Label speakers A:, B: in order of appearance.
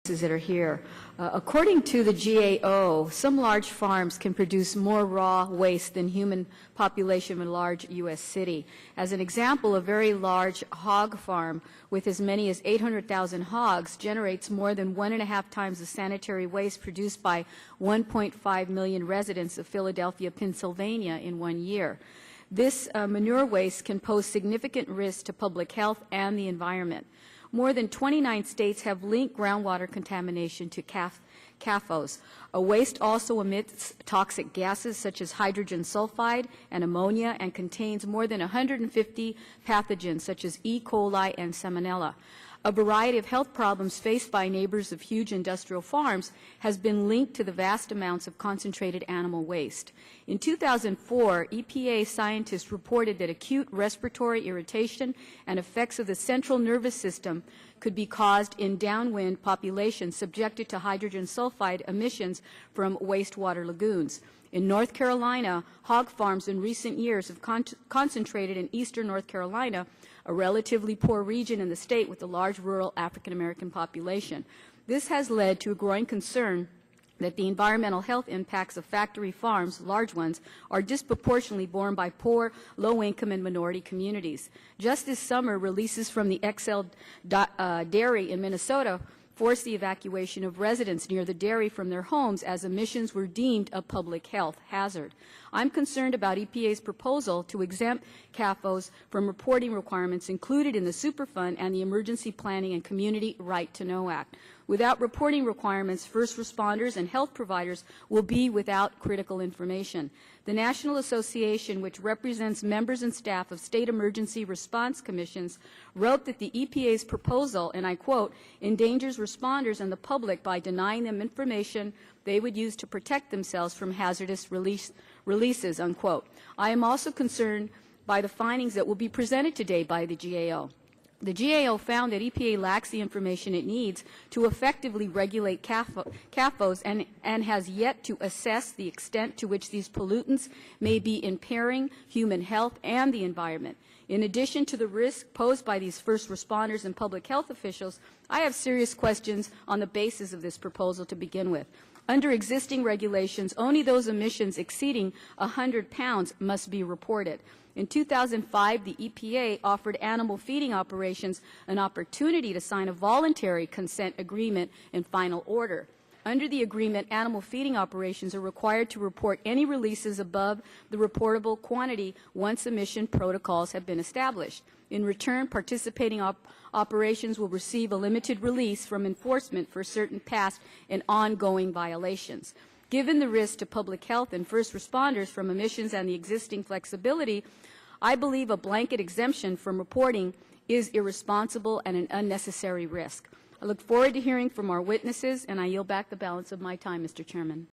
A: that are here. According to the GAO, some large farms can produce more raw waste than human population in a large U.S. city. As an example, a very large hog farm with as many as 800,000 hogs generates more than 1.5 times the sanitary waste produced by 1.5 million residents of Philadelphia, Pennsylvania in 1 year. This manure waste can pose significant risk to public health and the environment. More than 29 states have linked groundwater contamination to CAFOs. A waste also emits toxic gases such as hydrogen sulfide and ammonia and contains more than 150 pathogens such as E. coli and Salmonella. A variety of health problems faced by neighbors of huge industrial farms has been linked to the vast amounts of concentrated animal waste. In 2004, EPA scientists reported that acute respiratory irritation and effects of the central nervous system could be caused in downwind populations subjected to hydrogen sulfide emissions from wastewater lagoons. In North Carolina, hog farms in recent years have concentrated in eastern North Carolina, a relatively poor region in the state with a large rural African American population. This has led to a growing concern that the environmental health impacts of factory farms, large ones, are disproportionately borne by poor, low-income, and minority communities. Just this summer, releases from the XL dairy in Minnesota forced the evacuation of residents near the dairy from their homes as emissions were deemed a public health hazard. I'm concerned about EPA's proposal to exempt CAFOs from reporting requirements included in the Superfund and the Emergency Planning and Community Right to Know Act. Without reporting requirements, first responders and health providers will be without critical information. The National Association, which represents members and staff of state emergency response commissions, wrote that the EPA's proposal, and I quote, endangers responders and the public by denying them information they would use to protect themselves from hazardous releases, unquote. I am also concerned by the findings that will be presented today by the GAO. The GAO found that EPA lacks the information it needs to effectively regulate CAFOs and has yet to assess the extent to which these pollutants may be impairing human health and the environment. In addition to the risk posed by these first responders and public health officials, I have serious questions on the basis of this proposal to begin with. Under existing regulations, only those emissions exceeding 100 pounds must be reported. In 2005, the EPA offered animal feeding operations an opportunity to sign a voluntary consent agreement in final order. Under the agreement, animal feeding operations are required to report any releases above the reportable quantity once emission protocols have been established. In return, participating operations will receive a limited release from enforcement for certain past and ongoing violations. Given the risk to public health and first responders from emissions and the existing flexibility, I believe a blanket exemption from reporting is irresponsible and an unnecessary risk. I look forward to hearing from our witnesses, and I yield back the balance of my time, Mr. Chairman.